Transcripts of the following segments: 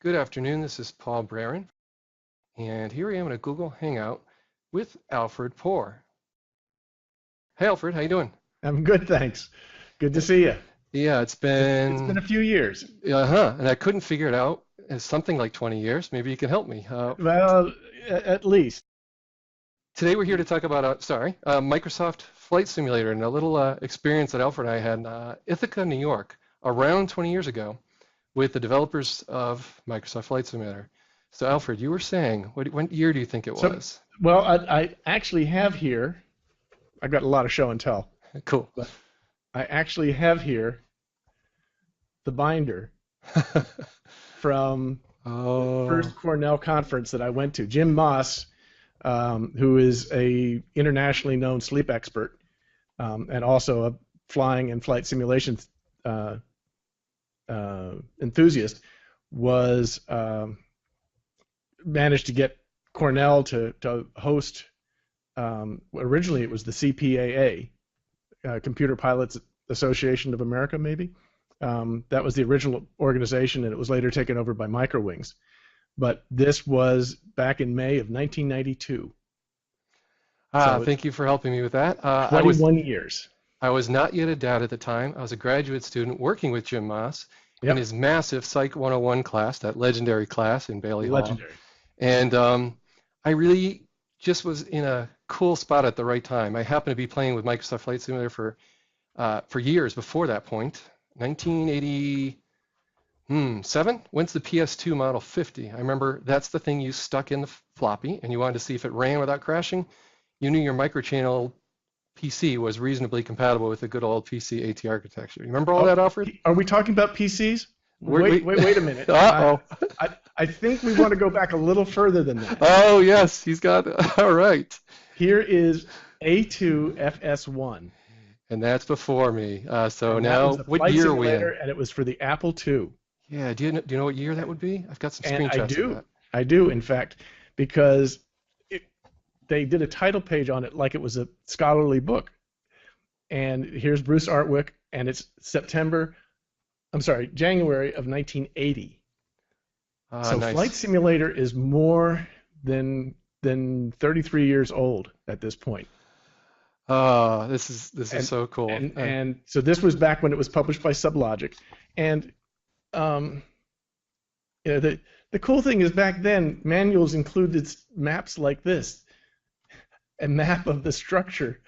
Good afternoon. This is Paul Braren, and here I am in a Google Hangout with Alfred Poor. Hey, Alfred, how you doing? I'm good, thanks. Good to see you. Yeah, It's been a few years. and I couldn't figure it out. It's something like 20 years. Maybe you can help me. Well, at least. Today we're here to talk about, Microsoft Flight Simulator and a little experience that Alfred and I had in Ithaca, New York, around 20 years ago, with the developers of Microsoft Flight Simulator. So, Alfred, you were saying, what year do you think it So, was? well, I actually have here. I've got a lot of show and tell, Cool. but I actually have here the binder from the Oh, first Cornell conference that I went to. Jim Moss, who is a internationally known sleep expert, and also a flying and flight simulation uh, enthusiast, was managed to get Cornell to host. Originally, it was the CPAA, Computer Pilots Association of America, maybe. That was the original organization, and it was later taken over by Microwings. But this was back in May of 1992. So it's thank you for helping me with that. 21 years. I was not yet a dad at the time. I was a graduate student working with Jim Moss in Yep, his massive Psych 101 class, that legendary class in Bailey Hall. legendary. And I really just was in a cool spot at the right time. I happened to be playing with Microsoft Flight Simulator for years before that point. 1987? When's the PS2 Model 50? I remember that's the thing you stuck in the floppy, and you wanted to see if it ran without crashing. You knew your microchannel PC was reasonably compatible with the good old PC AT architecture. You remember all Oh, that, Alfred? are we talking about PCs? We Wait a minute. Uh-oh. I think we want to go back a little further than that. Oh, yes, he's got, all right. Here is A2FS1, And that's before me. So and that now, was a what flight year are we simulator, in? and it was for the Apple II. Yeah, do you know what year that would be? I've got some And screenshots of that. I do, in fact, because they did a title page on it like it was a scholarly book. And here's Bruce Artwick, and it's January of 1980. So Nice. Flight Simulator is more than 33 years old at this point. Oh, this is And so cool. and so this was back when it was published by Sublogic. And um, the cool thing is back then manuals included maps like this, a map of the structure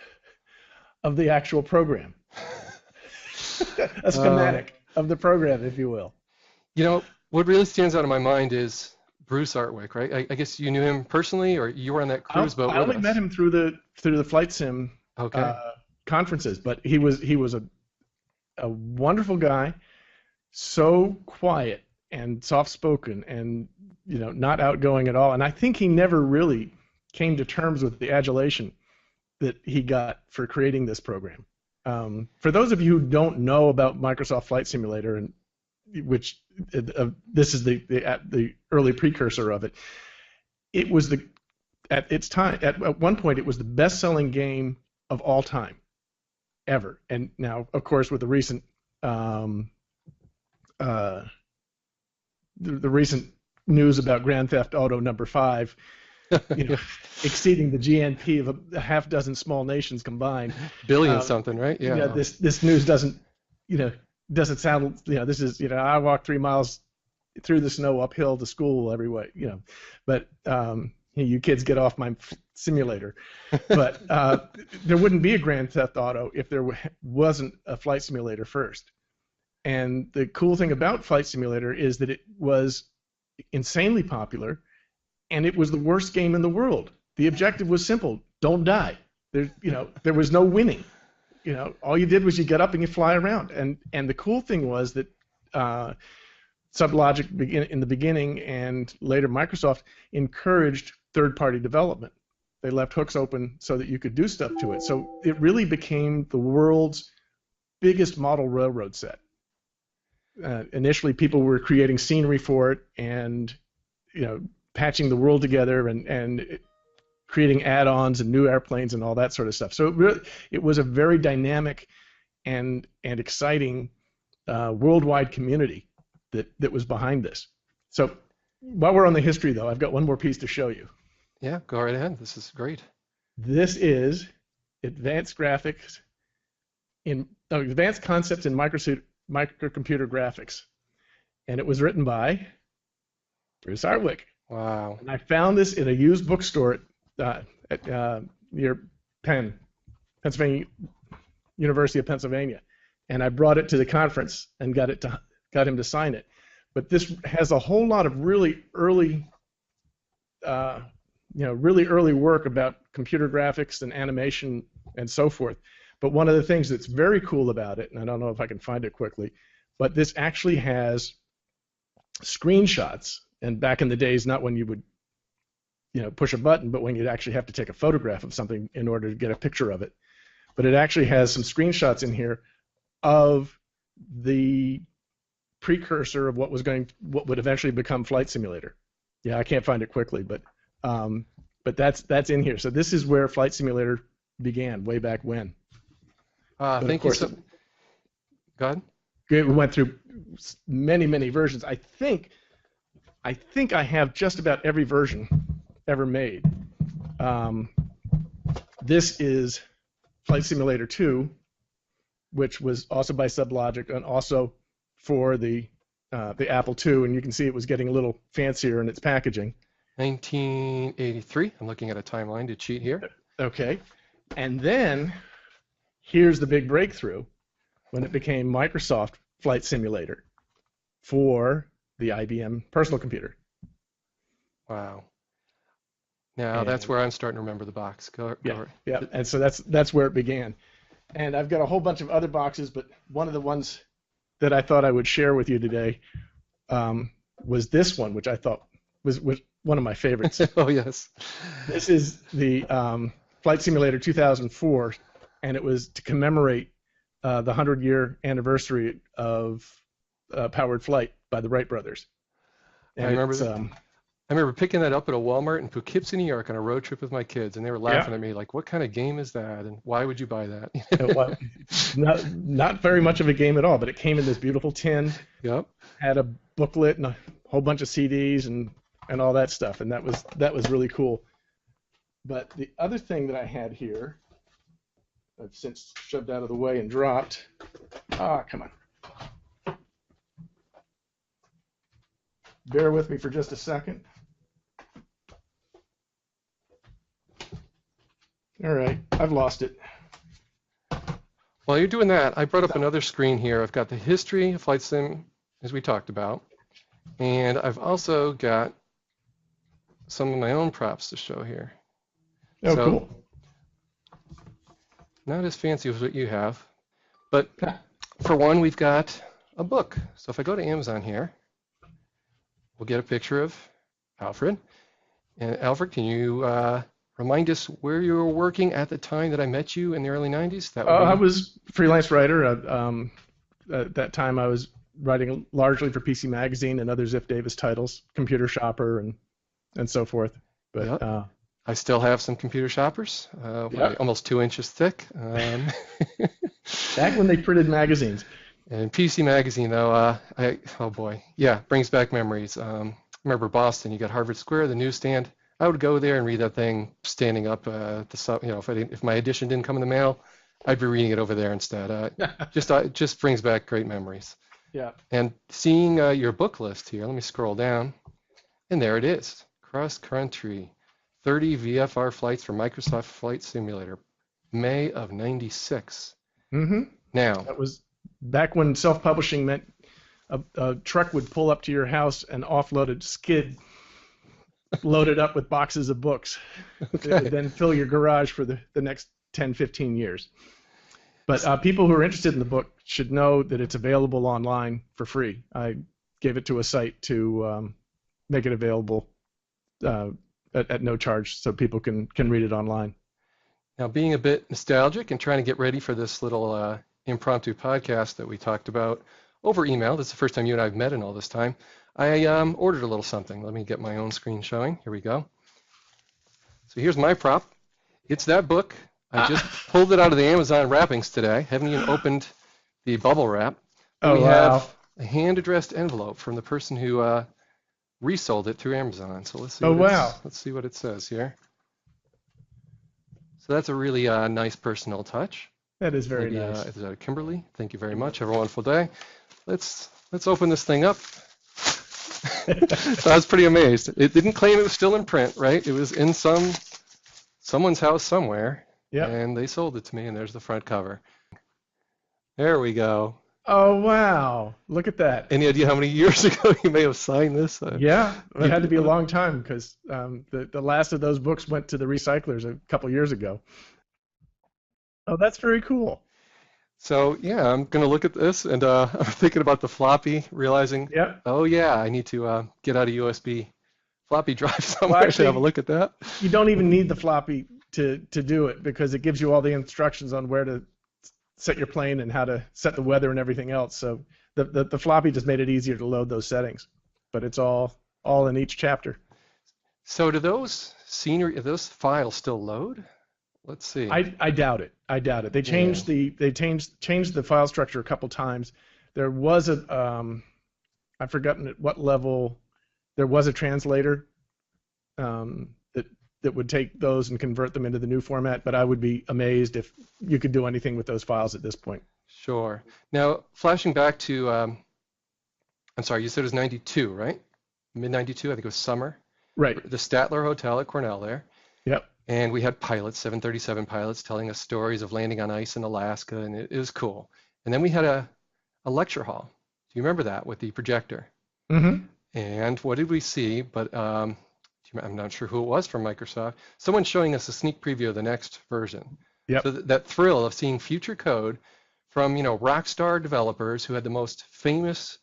of the actual program, a Uh, schematic of the program, if you will. what really stands out in my mind is Bruce Artwick, right? I guess you knew him personally, or you were on that cruise boat I with only met us. him through the flight sim Okay. uh, conferences, but he was a wonderful guy, so quiet and soft spoken, and not outgoing at all. And I think he never really came to terms with the adulation that he got for creating this program. For those of you who don't know about Microsoft Flight Simulator, and which this is the early precursor of it, it was at its time at one point it was the best-selling game of all time ever. And now, of course, with the recent uh, the recent news about Grand Theft Auto number 5, you know, exceeding the GNP of a half dozen small nations combined. Billion Uh, something, right? Yeah. this news you know, doesn't sound, this is, I walk 3 miles through the snow uphill to school every way, but you kids get off my simulator. But there wouldn't be a Grand Theft Auto if there wasn't a flight simulator first. And the cool thing about Flight Simulator is that it was insanely popular, and it was the worst game in the world. The objective was simple: don't die. There was no winning. All you did was you get up and you fly around. And the cool thing was that Sublogic in the beginning and later Microsoft encouraged third-party development. They left hooks open so that you could do stuff to it. So it really became the world's biggest model railroad set. Initially, people were creating scenery for it, and patching the world together, and creating add-ons and new airplanes and all that sort of stuff. So it was a very dynamic and exciting worldwide community that was behind this. So while we're on the history, though, I've got one more piece to show you. Yeah, go right ahead. This is great. This is advanced graphics advanced concepts in microcomputer graphics, and it was written by Bruce Hartwick. Wow. And I found this in a used bookstore near Pennsylvania University of Pennsylvania, and I brought it to the conference and got him to sign it. But this has a whole lot of really early work about computer graphics and animation and so forth. But one of the things that's very cool about it, and I don't know if I can find it quickly, but this actually has screenshots. And back in the days, not when you would push a button, but when you'd actually have to take a photograph of something in order to get a picture of it. But it actually has some screenshots in here of the precursor of what would eventually become Flight Simulator. Yeah, I can't find it quickly, but that's in here. So this is where Flight Simulator began, way back when. Thank you. Go ahead. We went through many versions. I think I have just about every version ever made. This is Flight Simulator 2, which was also by Sublogic and also for the Apple II, and you can see it was getting a little fancier in its packaging. 1983. I'm looking at a timeline to cheat here. Okay. And then here's the big breakthrough when it became Microsoft Flight Simulator for the IBM personal computer. Wow. Now that's where I'm starting to remember the box. Yeah. And so that's where it began. And I've got a whole bunch of other boxes, but one of the ones that I thought I would share with you today was this one, which I thought was one of my favorites. Oh, yes. This is the Flight Simulator 2004, and it was to commemorate the 100-year anniversary of Powered Flight by the Wright brothers. And I remember picking that up at a Walmart in Poughkeepsie, New York on a road trip with my kids, and they were laughing at me like, what kind of game is that, and why would you buy that? Well, not very much of a game at all, but it came in this beautiful tin. Yep. Had a booklet and a whole bunch of CDs and all that stuff, and that was really cool. But the other thing that I had here, I've since shoved out of the way and dropped. Come on. Bear with me for just a second. All right, I've lost it. While you're doing that, I brought up another screen here. I've got the history of Flight Sim, as we talked about, and I've also got some of my own props to show here. Oh, so, cool. Not as fancy as what you have, but for one, we've got a book. So if I go to Amazon here, we'll get a picture of Alfred. And Alfred, can you remind us where you were working at the time that I met you in the early 90s? I was a freelance writer. At that time, I was writing largely for PC Magazine and other Ziff Davis titles, Computer Shopper and so forth. But yep. I still have some computer shoppers, almost 2 inches thick. Back when they printed magazines. And PC Magazine, though, oh boy, yeah, brings back memories. Remember Boston? You got Harvard Square, the newsstand. I would go there and read that thing standing up. If my edition didn't come in the mail, I'd be reading it over there instead. Just brings back great memories. Yeah. And seeing your book list here, let me scroll down, and there it is, Cross Country. 30 VFR flights for Microsoft Flight Simulator, May of '96. Mm-hmm. Now, that was back when self-publishing meant a truck would pull up to your house and offload a skid loaded up with boxes of books, okay. Then fill your garage for the next 10, 15 years. But people who are interested in the book should know that it's available online for free. I gave it to a site to make it available at no charge, so people can read it online. Now, being a bit nostalgic and trying to get ready for this little impromptu podcast that we talked about over email, this is the first time you and I have met in all this time, I ordered a little something. Let me get my own screen showing. Here we go. So here's my prop. It's that book. I just pulled it out of the Amazon wrappings today. Haven't even opened the bubble wrap. Oh, we wow. have a hand-addressed envelope from the person who resold it through Amazon. So Oh wow, let's see what it says here. So that's a really nice personal touch. that is very Maybe nice. is that Kimberly? Thank you very much. Have a wonderful day. Let's open this thing up. So I was pretty amazed. It didn't claim it was still in print, right? It was in someone's house somewhere, Yep. and they sold it to me, and there's the front cover. There we go. Oh wow, look at that. Any idea how many years ago you may have signed this? Yeah, it had to be a long time because the last of those books went to the recyclers a couple years ago. Oh, that's very cool. So yeah, I'm gonna look at this, and I'm thinking about the floppy, realizing, Yep. oh yeah, I need to get out a USB floppy drive Well, somewhere to have a actually, look at that. you don't even need the floppy to do it because it gives you all the instructions on where to set your plane and how to set the weather and everything else. So the floppy just made it easier to load those settings, but it's all in each chapter. So do those files still load? Let's see. I doubt it. I doubt it. They Yeah. changed the file structure a couple times. There was a I've forgotten at what level there was a translator that would take those and convert them into the new format, but I would be amazed if you could do anything with those files at this point. Sure. Now, flashing back to, I'm sorry, you said it was 92, right? Mid 92, I think it was summer. Right. The Statler Hotel at Cornell there. Yep. And we had pilots, 737 pilots, telling us stories of landing on ice in Alaska, and it was cool. And then we had a lecture hall. Do you remember that with the projector? Mm-hmm. And what did we see? But I'm not sure who it was from Microsoft. Someone showing us a sneak preview of the next version. Yep. So that thrill of seeing future code from, rock star developers who had the most famous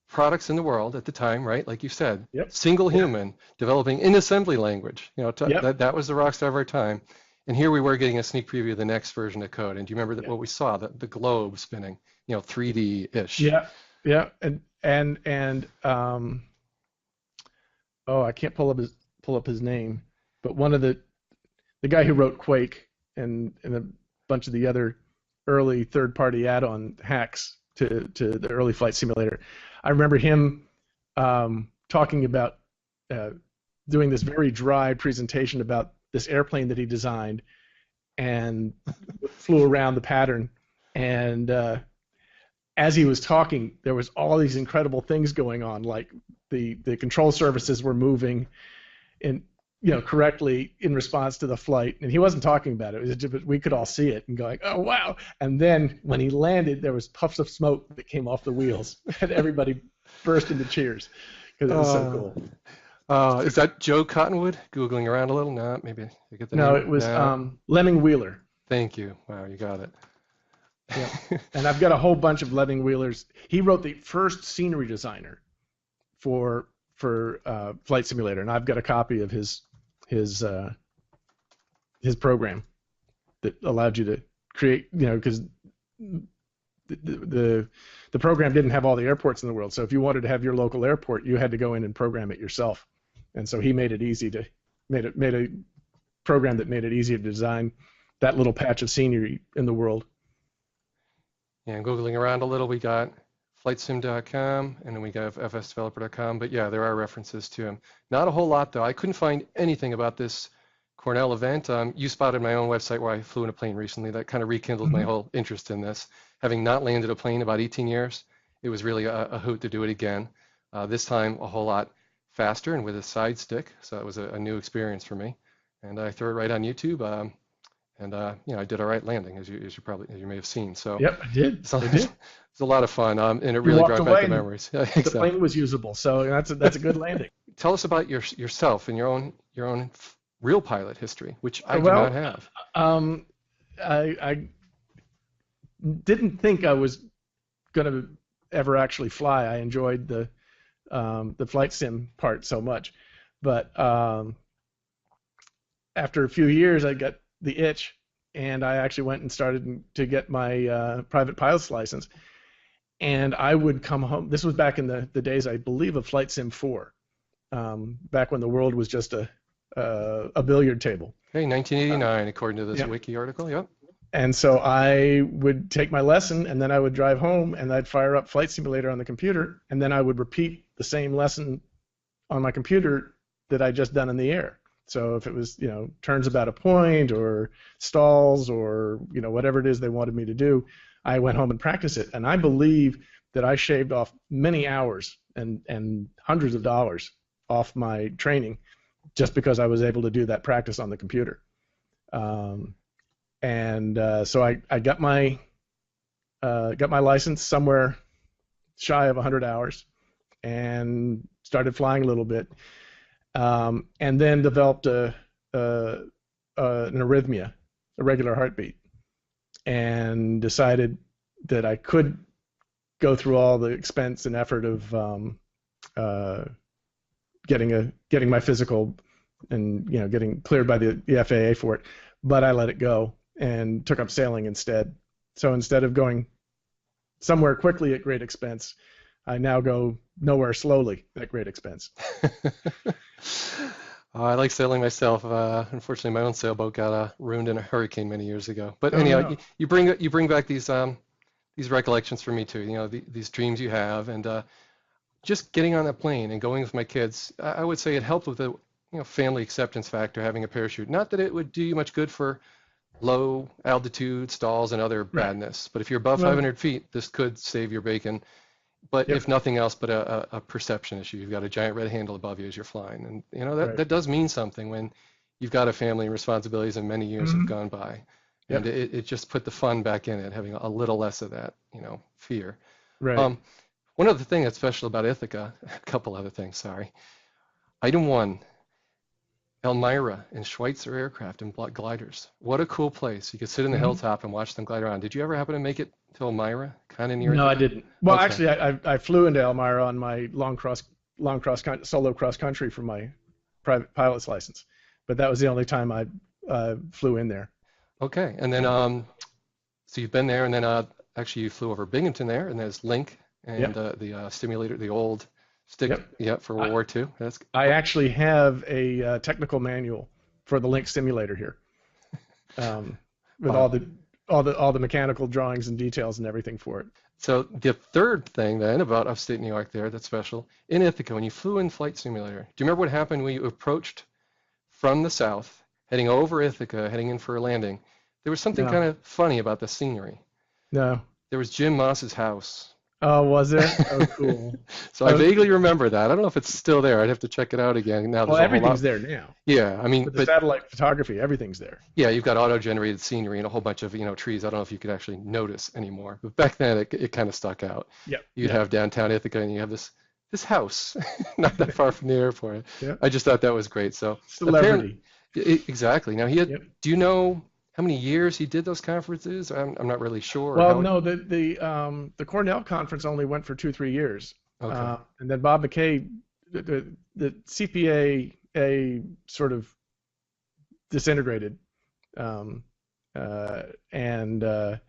products in the world at the time, right? Like you said, Yep. single human developing in assembly language. Yep. That was the rock star of our time. And here we were getting a sneak preview of the next version of code. And do you remember what we saw? The globe spinning, 3D-ish. Yeah. Yeah. And oh, I can't pull up his name, but one of the guy who wrote Quake and a bunch of the other early third-party add-on hacks to the early flight simulator. I remember him talking about doing this very dry presentation about this airplane that he designed and flew around the pattern. And as he was talking, there was all these incredible things going on, like the control surfaces were moving in correctly in response to the flight, and he wasn't talking about it. It was just, we could all see it and going, oh wow. And then when he landed, there was puffs of smoke that came off the wheels, and everybody burst into cheers because it was so cool. Is that Joe Cottonwood? Googling around a little? No, maybe I get the No, name. it was No. Lemming Wheeler. Thank you. Wow, you got it. Yeah. And I've got a whole bunch of Lemming Wheelers. He wrote the first scenery designer for Flight Simulator, and I've got a copy of his program that allowed you to create, because the program didn't have all the airports in the world. So if you wanted to have your local airport, you had to go in and program it yourself. And so he made a program that made it easy to design that little patch of scenery in the world. Yeah, and Googling around a little, we got flightsim.com, and then we got fsdeveloper.com. But yeah, there are references to him. Not a whole lot, though. I couldn't find anything about this Cornell event. You spotted my own website where I flew in a plane recently. That kind of rekindled my whole interest in this. Having not landed a plane about 18 years, it was really a hoot to do it again. This time a whole lot faster and with a side stick, so it was a new experience for me. And I threw it right on YouTube. And I did all right landing, as you may have seen. So yep, I did. It's a lot of fun, and it really brought back the memories. Yeah, exactly. The plane was usable, so that's a good landing. Tell us about yourself and your own real pilot history, which I do not have. I didn't think I was going to ever actually fly. I enjoyed the flight sim part so much, but after a few years, I got the itch, and I actually went and started to get my private pilot's license. And I would come home. This was back in the days, I believe, of Flight Sim 4, back when the world was just a billiard table. Okay, 1989, according to this yep. wiki article. Yep. And so I would take my lesson, and then I would drive home, and I'd fire up Flight Simulator on the computer, and then I would repeat the same lesson on my computer that I just done in the air. So if it was, turns about a point or stalls or, whatever it is they wanted me to do, I went home and practiced it. And I believe that I shaved off many hours and hundreds of dollars off my training just because I was able to do that practice on the computer. So I got my license somewhere shy of 100 hours and started flying a little bit, and then developed an arrhythmia, a regular heartbeat, and decided that I could go through all the expense and effort of getting my physical and getting cleared by the FAA for it, but I let it go and took up sailing instead. So instead of going somewhere quickly at great expense, I now go nowhere slowly at great expense. I like sailing myself. Unfortunately, my own sailboat got ruined in a hurricane many years ago. But Oh, anyhow, no. you bring back these recollections for me too. These dreams you have, and just getting on that plane and going with my kids. I would say it helped with the family acceptance factor having a parachute. Not that it would do you much good for low altitude stalls and other Right. badness, but if you're above Well, 500 feet, this could save your bacon. But yep. if nothing else, but a perception issue. You've got a giant red handle above you as you're flying, and Right. that does mean something when you've got a family and responsibilities, and many years have Hmm. gone by, and Yep. it just put the fun back in it, having a little less of that, fear. Right. Um, One other thing that's special about Ithaca, a couple other things, sorry. Item one, Elmira and Schweitzer aircraft and gliders. What a cool place. You could sit in the Hmm. hilltop and watch them glide around. Did you ever happen to make it to Elmira, kind of near No, I Ithaca? didn't. Well, Okay. actually, I flew into Elmira on my solo cross country for my private pilot's license, but that was the only time I flew in there. Okay. And then, so you've been there, and then actually you flew over Binghamton there, and there's Link and Yep. the simulator, the old stick, Yep. yeah, for World I, War II. That's I actually have a technical manual for the Lynx simulator here, with wow. all the mechanical drawings and details and everything for it. So the third thing then about upstate New York there that's special, in Ithaca, when you flew in Flight Simulator, do you remember what happened when you approached from the south, heading over Ithaca, heading in for a landing? There was something No, kind of funny about the scenery. no. There was Jim Moss's house. Oh, was there? Oh, cool. So I Oh, vaguely remember that. I don't know if it's still there. I'd have to check it out again. Now well, there's a whole everything's lot. there now. Yeah, I mean, With the but satellite photography, everything's there. yeah, you've got auto-generated scenery and a whole bunch of, trees. I don't know if you could actually notice anymore. But back then it kind of stuck out. Yep, You'd yep, have downtown Ithaca and you have this house not that far from the airport. yep. I just thought that was great. So apparently, Celebrity. exactly. Now Yep. do you know how many years he did those conferences? I'm not really sure Well, how no, the Cornell conference only went for 2-3 years, okay. and then Bob McKay, the CPA sort of disintegrated, um, and Bob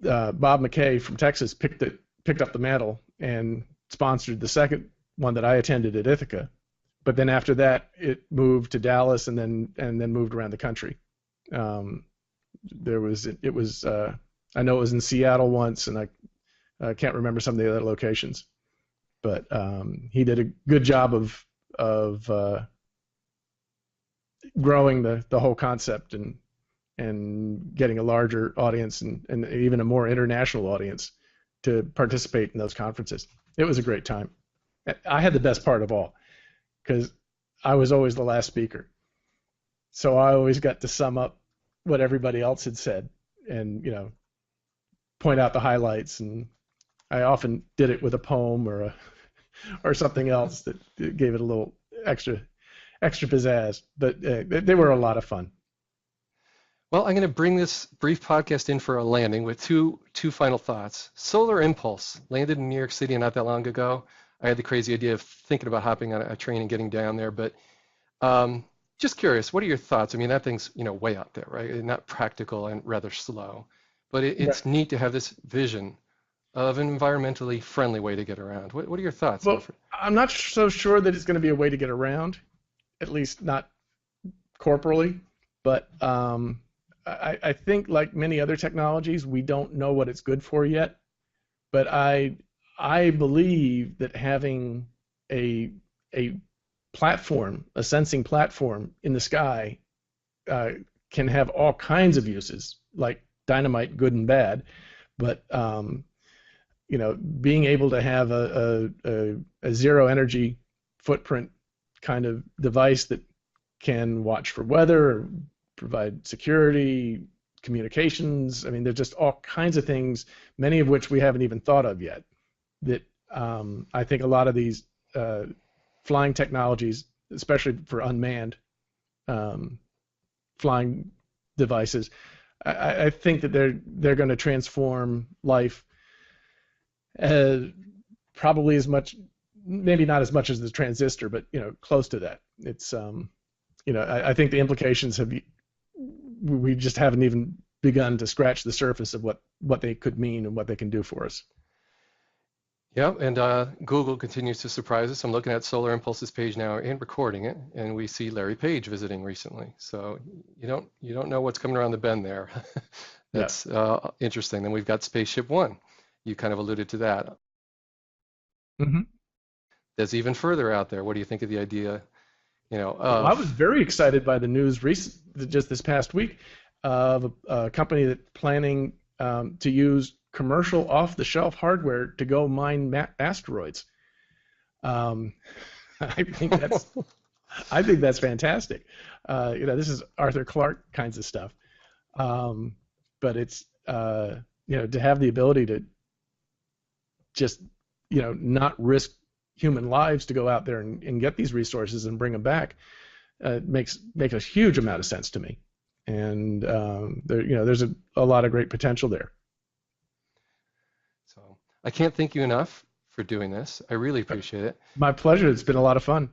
McKay from Texas picked up the mantle and sponsored the second one that I attended at Ithaca. But then after that, it moved to Dallas and then moved around the country. Um, I know it was in Seattle once, and I can't remember some of the other locations. But he did a good job of growing the whole concept and getting a larger audience and even a more international audience to participate in those conferences. It was a great time. I had the best part of all because I was always the last speaker. So I always got to sum up what everybody else had said and, point out the highlights. And I often did it with a poem or something else that gave it a little extra pizzazz. But they were a lot of fun. Well, I'm going to bring this brief podcast in for a landing with two final thoughts. Solar Impulse landed in New York City not that long ago. I had the crazy idea of thinking about hopping on a train and getting down there, but just curious, what are your thoughts? I mean, that thing's way out there, right? Not practical and rather slow, but Right. it's neat to have this vision of an environmentally friendly way to get around. What are your thoughts, Well, Alfred? I'm not so sure that it's going to be a way to get around, at least not corporally. But I think, like many other technologies, we don't know what it's good for yet. But I believe that having a a platform, a sensing platform in the sky, uh, can have all kinds of uses, like dynamite, good and bad. But being able to have a zero energy footprint kind of device that can watch for weather, provide security, communications. I mean, there's just all kinds of things, many of which we haven't even thought of yet. That I think a lot of these flying technologies, especially for unmanned um, flying devices, I think that they're going to transform life uh, probably as much, maybe not as much as the transistor, but close to that. It's I think the implications we just haven't even begun to scratch the surface of what they could mean and what they can do for us. Yeah, and Google continues to surprise us. I'm looking at Solar Impulse's page now and recording it, and we see Larry Page visiting recently. So you don't know what's coming around the bend there. Yeah. That's interesting. Then we've got Spaceship One. You kind of alluded to that. hmm There's even further out there. What do you think of the idea, Well, I was of very excited by the news just this past week of a company that's planning to use commercial off-the-shelf hardware to go mine asteroids. Um, I think that's I think that's fantastic. This is Arthur Clarke kinds of stuff. Um, but it's to have the ability to just not risk human lives to go out there and get these resources and bring them back makes a huge amount of sense to me. And there's a lot of great potential there. so I can't thank you enough for doing this. I really appreciate it. My pleasure. It's been a lot of fun.